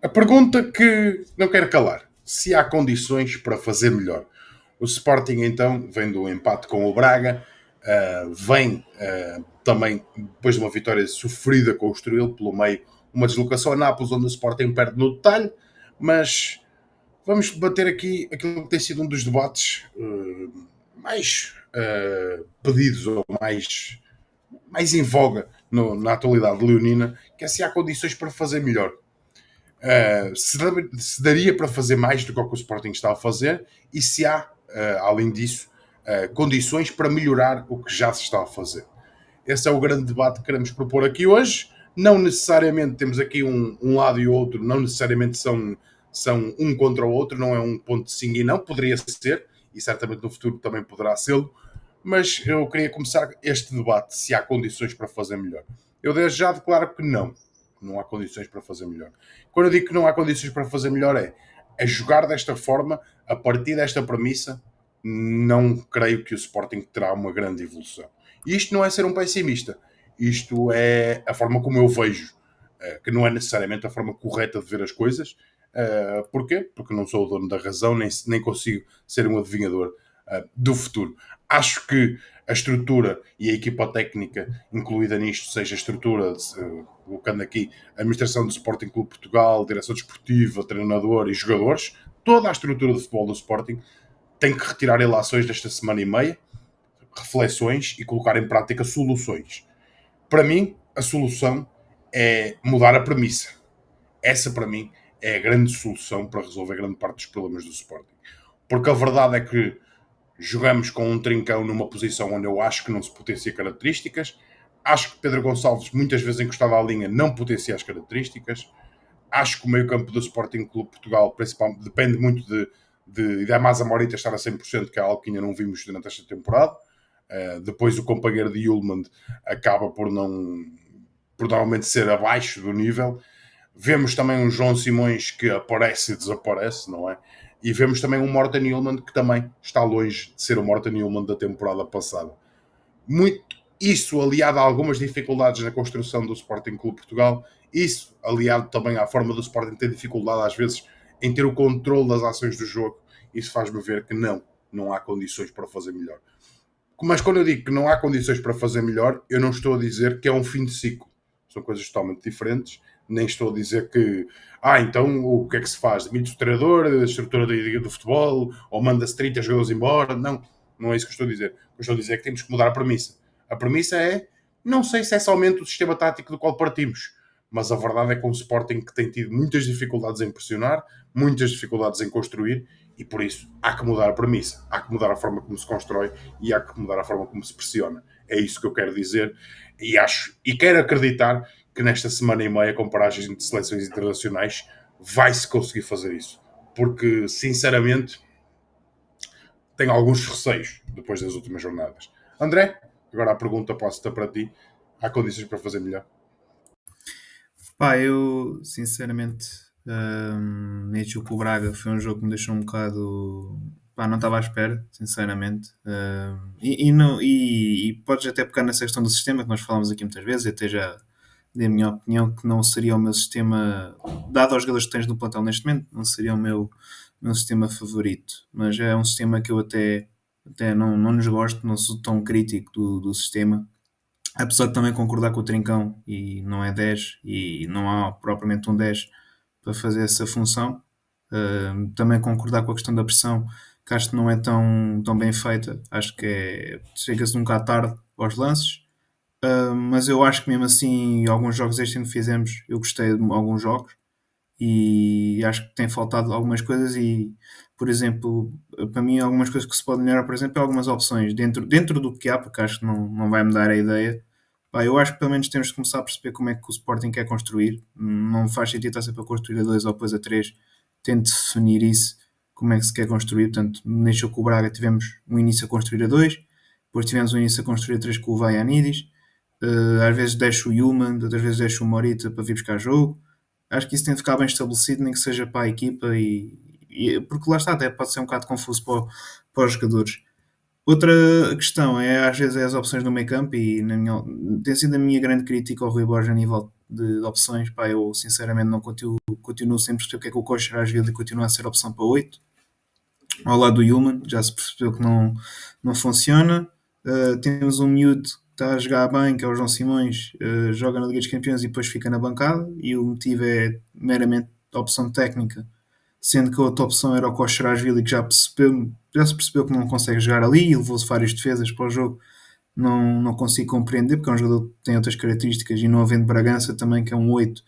A pergunta que não quero calar: se há condições para fazer melhor. O Sporting, então, vem do empate com o Braga, vem também depois de uma vitória sofrida com o Estoril, pelo meio, uma deslocação a Nápoles, onde o Sporting perde no detalhe, mas vamos debater aqui aquilo que tem sido um dos debates mais pedidos ou mais em voga na atualidade leonina, que é se há condições para fazer melhor. Se daria para fazer mais do que o Sporting está a fazer e se há, além disso, condições para melhorar o que já se está a fazer. Esse é o grande debate que queremos propor aqui hoje. Não necessariamente temos aqui um lado e outro, não necessariamente são um contra o outro, não é um ponto de sim e não, poderia ser, e certamente no futuro também poderá ser, mas eu queria começar este debate, se há condições para fazer melhor. Eu desde já declaro que não há condições para fazer melhor. Quando eu digo que não há condições para fazer melhor é a jogar desta forma, a partir desta premissa, não creio que o Sporting terá uma grande evolução. E isto não é ser um pessimista, isto é a forma como eu vejo, que não é necessariamente a forma correta de ver as coisas. Porquê? Porque não sou o dono da razão, nem consigo ser um adivinhador do futuro. Acho que a estrutura e a equipa técnica incluída nisto, seja a estrutura, colocando aqui a administração do Sporting Clube Portugal, direção desportiva, treinador e jogadores, toda a estrutura do futebol do Sporting tem que retirar ilações desta semana e meia, reflexões e colocar em prática soluções. Para mim, a solução é mudar a premissa. Essa, para mim, é a grande solução para resolver grande parte dos problemas do Sporting. Porque a verdade é que jogamos com um trincão numa posição onde eu acho que não se potencia características. Acho que Pedro Gonçalves, muitas vezes encostado à linha, não potencia as características. Acho que o meio-campo do Sporting Clube Portugal, principalmente, depende muito de Damasa Morita estar a 100%, que é algo que ainda não vimos durante esta temporada. Depois o companheiro de Yulman acaba por normalmente ser abaixo do nível. Vemos também um João Simões que aparece e desaparece, não é? E vemos também um Morten Newman que também está longe de ser o Morten Newman da temporada passada. Muito, isso aliado a algumas dificuldades na construção do Sporting Clube Portugal, isso aliado também à forma do Sporting ter dificuldade às vezes em ter o controle das ações do jogo, isso faz-me ver que não há condições para fazer melhor. Mas quando eu digo que não há condições para fazer melhor, eu não estou a dizer que é um fim de ciclo. São coisas totalmente diferentes. Nem estou a dizer que, então o que é que se faz? Demite o treinador, a estrutura do futebol, ou manda-se 30 jogadores embora. Não, não é isso que eu estou a dizer. O que eu estou a dizer é que temos que mudar a premissa. A premissa é, não sei se é somente o sistema tático do qual partimos, mas a verdade é que um Sporting que tem tido muitas dificuldades em pressionar, muitas dificuldades em construir, e por isso há que mudar a premissa, há que mudar a forma como se constrói e há que mudar a forma como se pressiona. É isso que eu quero dizer e quero acreditar que nesta semana e meia, com paragens de seleções internacionais, vai-se conseguir fazer isso. Porque, sinceramente, tenho alguns receios depois das últimas jornadas. André, agora a pergunta posso-te para ti. Há condições para fazer melhor? Pá, eu sinceramente, neste jogo com o Braga foi um jogo que me deixou um bocado. Pá, não estava à espera, sinceramente. E podes até pegar nessa questão do sistema que nós falamos aqui muitas vezes, e até já dei a minha opinião que não seria o meu sistema, dado aos jogadores que tens no plantel neste momento, não seria o meu sistema favorito. Mas é um sistema que eu até não nos gosto, não sou tão crítico do sistema, apesar de também concordar com o Trincão e não é 10 e não há propriamente um 10 para fazer essa função. Também concordar com a questão da pressão, que acho que não é tão bem feita. Acho que chega-se um bocado tarde aos lances. Mas eu acho que mesmo assim, alguns jogos este ano que fizemos, eu gostei de alguns jogos e acho que tem faltado algumas coisas e, por exemplo, para mim algumas coisas que se pode melhorar, por exemplo, é algumas opções dentro do que há, porque acho que não vai mudar a ideia. Pá, eu acho que pelo menos temos de começar a perceber como é que o Sporting quer construir. Não faz sentido estar sempre a construir a 2 ou depois a 3. Tente definir isso, como é que se quer construir. Portanto, neste jogo com o Braga tivemos um início a construir a 2, depois tivemos um início a construir a 3 com o Vaianidis. Às vezes deixo o Human, outras vezes deixo o Morita para vir buscar jogo. Acho que isso tem de ficar bem estabelecido, nem que seja para a equipa, porque lá está, até pode ser um bocado confuso para os jogadores. Outra questão é às vezes as opções no meio campo e tem sido a minha grande crítica ao Rui Borges a nível de opções, pá, eu sinceramente não continuo sem perceber porque é que o Kocharazvili continua a ser opção para 8 ao lado do Human, já se percebeu que não funciona. Temos um miúdo que está a jogar bem, que é o João Simões, joga na Liga dos Campeões e depois fica na bancada, e o motivo é meramente a opção técnica, sendo que a outra opção era o Kocharazvili, que já se percebeu que não consegue jogar ali e levou-se várias defesas para o jogo. Não consigo compreender, porque é um jogador que tem outras características, e não havendo Bragança também, que é um 8,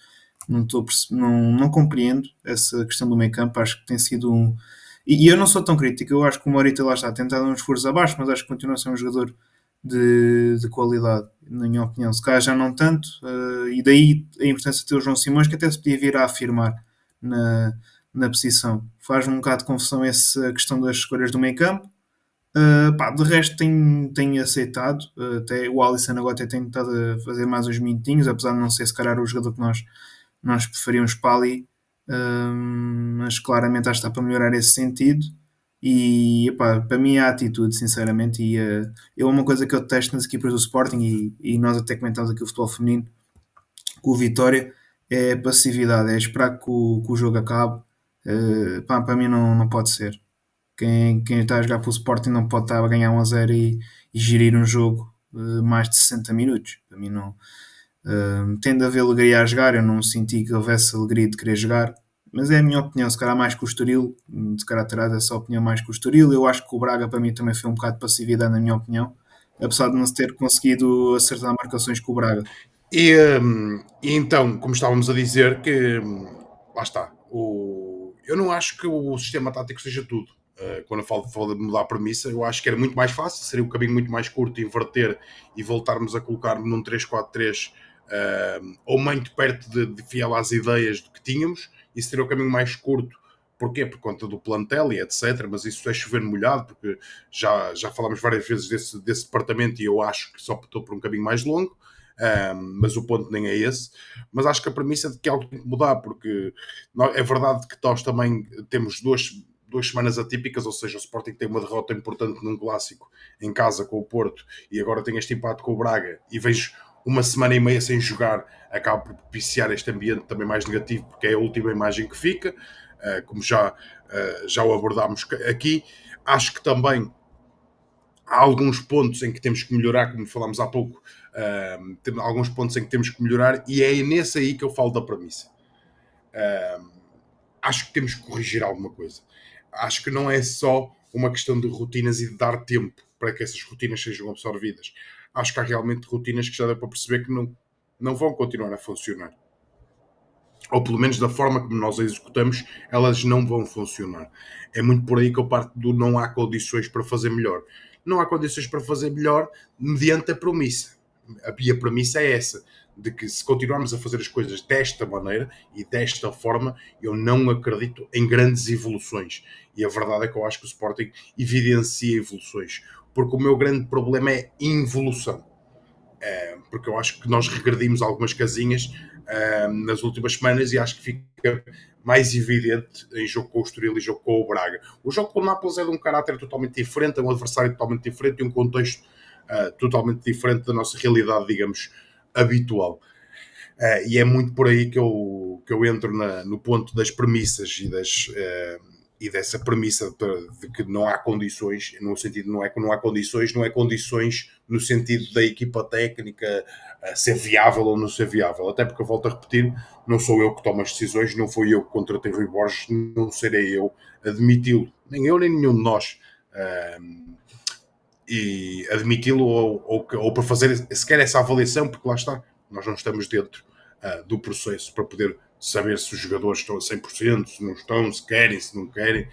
não compreendo essa questão do meio campo. Acho que tem sido um. E eu não sou tão crítico, eu acho que o Morita lá está tentado uns furos abaixo, mas acho que continua a ser um jogador de qualidade, na minha opinião. Se calhar já não tanto, e daí a importância de ter o João Simões, que até se podia vir a afirmar na, na posição. Faz-me um bocado de confusão essa questão das escolhas do meio campo. Pá, de resto tenho aceitado. Até o Alisson agora até tem estado a fazer mais uns minutinhos, apesar de não ser se calhar o jogador que nós preferíamos para ali. Mas claramente acho que está para melhorar esse sentido. E epá, para mim é a atitude, sinceramente. E eu, uma coisa que eu detesto nas equipas do Sporting, e nós até comentamos aqui o futebol feminino com o Vitória, é a passividade, é esperar que o jogo acabe. Pá, para mim não pode ser. Quem está a jogar pelo Sporting não pode estar a ganhar 1-0 e gerir um jogo mais de 60 minutos. Para mim não. Tem de haver alegria a jogar, eu não senti que houvesse alegria de querer jogar, mas é a minha opinião. Se calhar mais que o Estoril, se calhar terás essa opinião mais que o Estoril. Eu acho que o Braga para mim também foi um bocado de passividade, na minha opinião, apesar de não se ter conseguido acertar marcações com o Braga. E então, como estávamos a dizer, que lá está. Eu não acho que o sistema tático seja tudo. Quando eu falo de mudar a premissa, eu acho que era muito mais fácil, seria um caminho muito mais curto, inverter e voltarmos a colocar num 3-4-3, ou muito perto de fiel às ideias do que tínhamos. Isso seria o caminho mais curto. Porquê? Por conta do plantel e etc. Mas isso é chover molhado, porque já falámos várias vezes desse departamento, e eu acho que só optou por um caminho mais longo. Mas o ponto nem é esse. Mas acho que a premissa é de que algo tem que mudar, porque é verdade que nós também temos duas semanas atípicas, ou seja, o Sporting tem uma derrota importante num clássico em casa com o Porto, e agora tem este empate com o Braga, e vejo uma semana e meia sem jogar, acaba por propiciar este ambiente também mais negativo, porque é a última imagem que fica, como já o abordámos aqui. Acho que também há alguns pontos em que temos que melhorar, como falámos há pouco. Temos alguns pontos em que temos que melhorar, e é nesse aí que eu falo da premissa. Acho que temos que corrigir alguma coisa. Acho que não é só uma questão de rotinas e de dar tempo para que essas rotinas sejam absorvidas. Acho que há realmente rotinas que já dá para perceber que não vão continuar a funcionar. Ou pelo menos da forma como nós a executamos, elas não vão funcionar. É muito por aí que eu parto do não há condições para fazer melhor. Não há condições para fazer melhor mediante a premissa. E a premissa é essa, de que se continuarmos a fazer as coisas desta maneira e desta forma, eu não acredito em grandes evoluções. E a verdade é que eu acho que o Sporting evidencia evoluções. Porque o meu grande problema é involução. Porque eu acho que nós regredimos algumas casinhas nas últimas semanas, e acho que fica mais evidente em jogo com o Estoril e jogo com o Braga. O jogo com o Nápoles é de um caráter totalmente diferente, é um adversário totalmente diferente e um contexto totalmente diferente da nossa realidade, digamos, habitual. E é muito por aí que eu entro no ponto das premissas e dessa premissa de que não há condições, no sentido, não é que não há condições, não é condições no sentido da equipa técnica ser viável ou não ser viável. Até porque, eu volto a repetir, não sou eu que tomo as decisões, não fui eu que contratei Rui Borges, não serei eu admiti-lo, nem eu nem nenhum de nós. E admiti-lo ou para fazer sequer essa avaliação, porque lá está, nós não estamos dentro do processo para poder saber se os jogadores estão a 100%, se não estão, se querem, se não querem,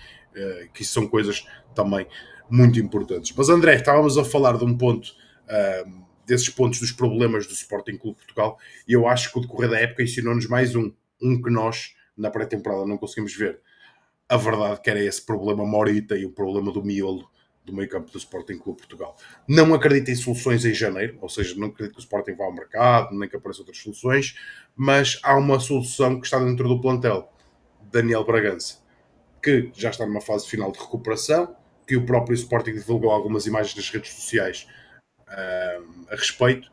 que isso são coisas também muito importantes. Mas André, estávamos a falar de um ponto, desses pontos dos problemas do Sporting Clube Portugal, e eu acho que o decorrer da época ensinou-nos mais um que nós na pré-temporada não conseguimos ver. A verdade que era esse problema Morita e o problema do miolo do meio campo do Sporting Clube Portugal. Não acredito em soluções em janeiro, ou seja, não acredito que o Sporting vá ao mercado, nem que apareçam outras soluções, mas há uma solução que está dentro do plantel, Daniel Bragança, que já está numa fase final de recuperação, que o próprio Sporting divulgou algumas imagens nas redes sociais a respeito.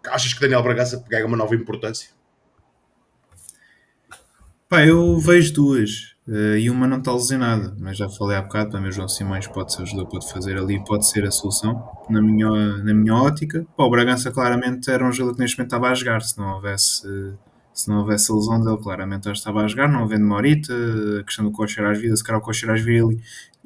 Achas que Daniel Bragança pega uma nova importância? Pá, eu vejo duas. E uma não está lesionada, mas já falei há bocado, para mim o João Simões pode ser o jogador, pode fazer ali, pode ser a solução, na minha ótica. Pá, o Bragança claramente era um jogador que neste momento estava a jogar, se não houvesse a lesão dele, claramente já estava a jogar, não havendo Morita, a questão do Kocher se calhar o Kocher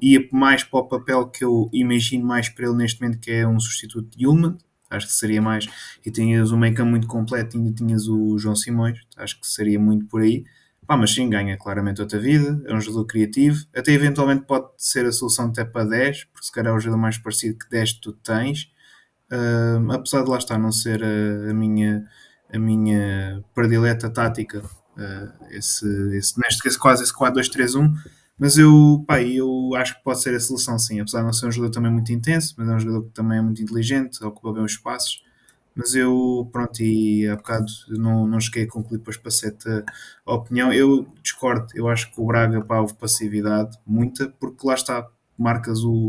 ia mais para o papel que eu imagino mais para ele neste momento, que é um substituto de Yulman, acho que seria mais, e tinhas o meio campo muito completo, e ainda tinhas o João Simões, acho que seria muito por aí. Pá, mas sim, ganha claramente outra vida, é um jogador criativo, até eventualmente pode ser a solução até para 10, porque se calhar é o jogador mais parecido que 10 tu tens. Apesar de lá estar não ser a minha predileta tática, neste caso quase esse 4-2-3-1, mas eu acho que pode ser a solução sim, apesar de não ser um jogador também muito intenso, mas é um jogador que também é muito inteligente, ocupa bem os espaços. Mas eu, pronto, e há bocado não cheguei a concluir, depois passei a opinião. Eu discordo, eu acho que o Braga, pá, houve passividade, muita, porque lá está,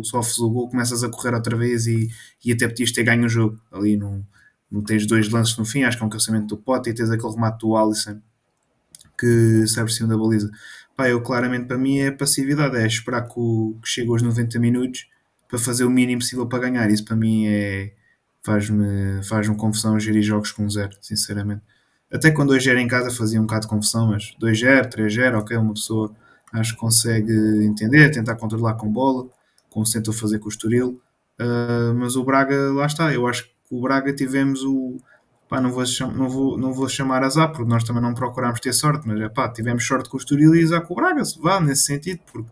sofres o gol, começas a correr outra vez e até podias ter ganho o jogo. Ali não tens dois lances no fim, acho que é um cancelamento do Pote e tens aquele remate do Alisson que sai por cima da baliza. Pá, eu claramente para mim é passividade, é esperar que chegue aos 90 minutos para fazer o mínimo possível para ganhar. Isso para mim faz-me confusão gerir jogos com 0, sinceramente. Até quando 2-0 em casa fazia um bocado de confusão, mas 2-0, 3-0, ok, uma pessoa acho que consegue entender, tentar controlar com bola, como se tentou fazer com o Estoril. Mas o Braga, lá está, eu acho que o Braga tivemos o. Pá, não vou chamar azar, porque nós também não procurámos ter sorte, mas é pá, tivemos sorte com o Estoril e azar com o Braga, se vá, nesse sentido, porque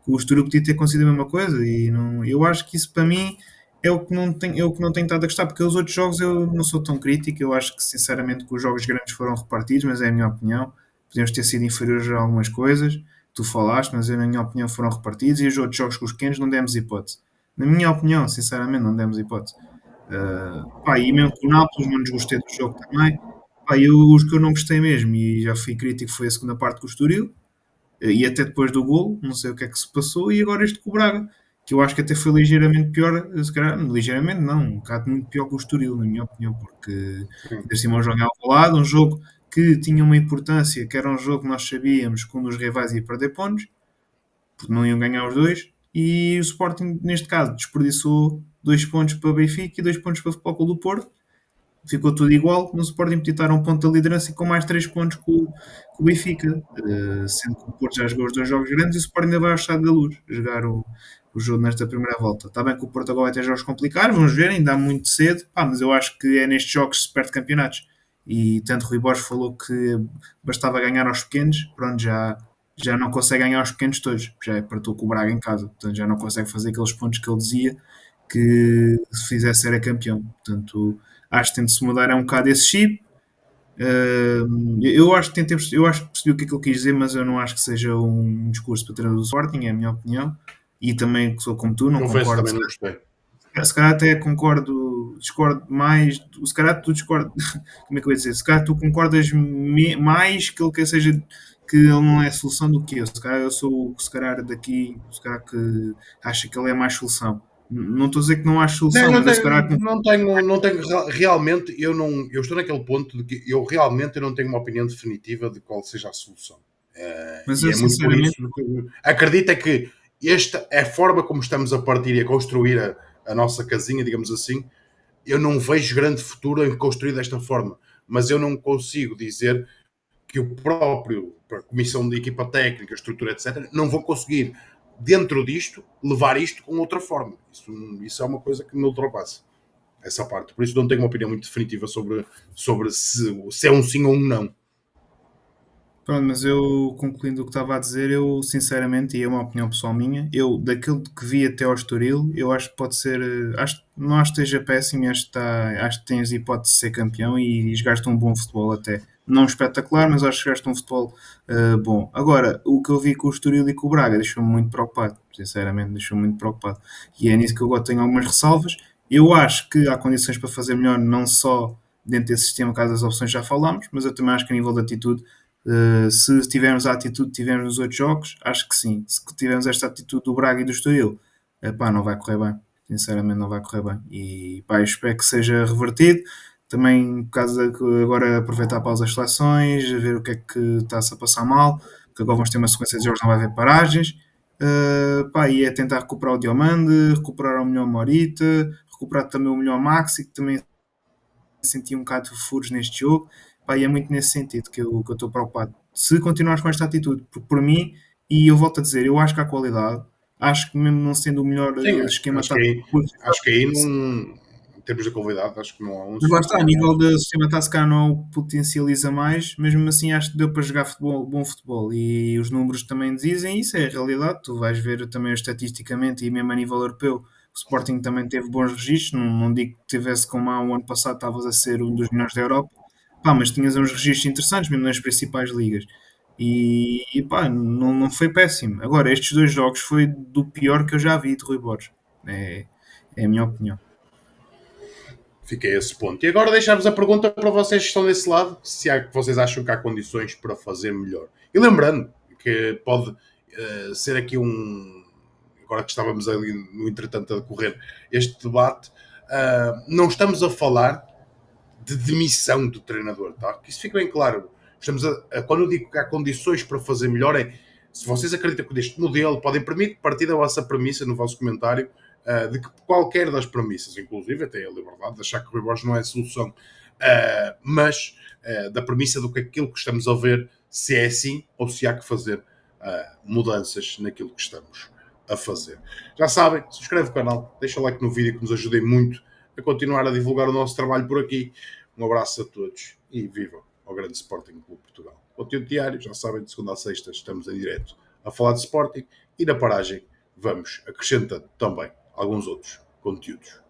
o Estoril podia ter conseguido a mesma coisa e não, eu acho que isso para mim é o que não tenho estado a gostar, porque os outros jogos eu não sou tão crítico, eu acho que sinceramente que os jogos grandes foram repartidos, mas é a minha opinião, podemos ter sido inferiores a algumas coisas, tu falaste, mas na minha opinião foram repartidos e os outros jogos com os pequenos não demos hipótese. Na minha opinião, sinceramente, não demos hipótese. Pá, e mesmo com o Nápoles não desgostei do jogo também. Pá, os que eu não gostei mesmo, e já fui crítico, foi a segunda parte com o Estoril, e até depois do gol, não sei o que é que se passou, e agora este com o Braga, que eu acho que até foi ligeiramente pior, se calhar, ligeiramente não, um bocado muito pior que o Estoril, na minha opinião, porque ainda assim um jogo ao lado, um jogo que tinha uma importância, que era um jogo que nós sabíamos que um dos rivais ia perder pontos, porque não iam ganhar os dois, e o Sporting, neste caso, desperdiçou 2 pontos para o Benfica e 2 pontos para o Futebol Clube do Porto, ficou tudo igual. No Sporting podia estar a um ponto da liderança e com mais 3 pontos com o Benfica, sendo que o Porto já jogou os dois jogos grandes e o Sporting ainda vai ao Estado da Luz jogar o jogo nesta primeira volta. Está bem que o Porto agora vai ter jogos complicados, vamos ver, ainda há muito cedo, pá, mas eu acho que é nestes jogos que se perde campeonatos. E tanto Rui Borges falou que bastava ganhar aos pequenos, pronto, já não consegue ganhar aos pequenos todos, já é para com o Braga em casa, portanto já não consegue fazer aqueles pontos que ele dizia que se fizesse era campeão. Portanto, acho que tem de se mudar um bocado esse chip. Eu acho que eu acho que percebi o que é que ele quis dizer, mas eu não acho que seja um discurso para treinador do Sporting, é a minha opinião. E também sou como tu, não Confesso, concordo. também não gostei. Se calhar até discordo mais. Se calhar tu discordas, como é que eu ia dizer? Se calhar tu concordas mais que ele que seja que ele não é solução do que eu. Se calhar eu sou, se calhar daqui, se calhar que acha que ele é mais solução. Não estou a dizer que não acho Não, solução, não mas eu se tenho, calhar realmente, eu não, eu estou naquele ponto de que eu realmente não tenho uma opinião definitiva de qual seja a solução. mas E eu é muito por isso sinceramente que acredito é que esta é a forma como estamos a partir e a construir a nossa casinha, digamos assim. Eu não vejo grande futuro em construir desta forma, mas eu não consigo dizer que o próprio, a comissão de equipa técnica, estrutura, etc., não vão conseguir, dentro disto, levar isto com outra forma. Isso é uma coisa que me ultrapassa, essa parte. Por isso não tenho uma opinião muito definitiva sobre se é um sim ou um não. pronto, mas eu concluindo o que estava a dizer, eu sinceramente, e é uma opinião pessoal minha, eu daquilo que vi até ao Estoril, eu acho que pode ser, não acho que esteja péssimo, acho que tens hipótese de ser campeão e jogaste um bom futebol até. Não espetacular, mas acho que jogaste um futebol bom. Agora, o que eu vi com o Estoril e com o Braga deixou-me muito preocupado, sinceramente, deixou-me muito preocupado. E é nisso que eu agora tenho algumas ressalvas. Eu acho que há condições para fazer melhor, não só dentro desse sistema, caso as opções já falámos, mas eu também acho que a nível de atitude se tivermos a atitude que tivemos nos outros jogos, acho que sim. Se tivermos esta atitude do Braga e do Estoril, pá, não vai correr bem. Sinceramente, não vai correr bem. E pá, eu espero que seja revertido. também por causa que agora aproveitar a pausa das seleções, a ver o que é que está-se a passar mal, porque agora vamos ter uma sequência de jogos, não vai haver paragens. Pá, e é tentar recuperar o Diomande, recuperar o melhor Morita, recuperar também o melhor Maxi, que também senti um bocado de furos neste jogo. Pá, e é muito nesse sentido que eu estou preocupado. Se continuares com esta atitude, porque por mim, e eu volto a dizer, eu acho que há qualidade, acho que mesmo não sendo o melhor Sim, esquema acho que tático, acho que aí não, em termos de qualidade, acho que não há um mas lá está, a superior ao nível outro. do sistema tático não o potencializa mais, mesmo assim acho que deu para jogar futebol, bom futebol e os números também dizem isso, é a realidade, tu vais ver também estatisticamente e mesmo a nível europeu, o Sporting também teve bons registros, não digo que tivesse como há um ano passado estavas a ser um dos melhores da Europa, pá, mas tinhas uns registros interessantes mesmo nas principais ligas e pá, não foi péssimo. Agora, estes dois jogos foi do pior que eu já vi de Rui Borges, é, é a minha opinião. Fiquei a esse ponto. E agora deixar-vos a pergunta para vocês que estão desse lado, se há, vocês acham que há condições para fazer melhor. E lembrando que pode ser aqui um. Agora que estávamos ali no entretanto a decorrer este debate, não estamos a falar de demissão do treinador, tá? Que isso fique bem claro. Quando eu digo que há condições para fazer melhor, é se vocês acreditam que neste modelo, podem partir da vossa premissa no vosso comentário, de que qualquer das premissas, inclusive até a liberdade de achar que o Rui Borges não é a solução, mas da premissa do que aquilo que estamos a ver, se é assim ou se há que fazer mudanças naquilo que estamos a fazer. Já sabem, subscreve o canal, deixa o like no vídeo que nos ajudem muito a continuar a divulgar o nosso trabalho por aqui. Um abraço a todos e vivam ao grande Sporting Clube Portugal. Conteúdo diário, já sabem, de segunda a sexta estamos em direto a falar de Sporting e na paragem vamos acrescentando também alguns outros conteúdos.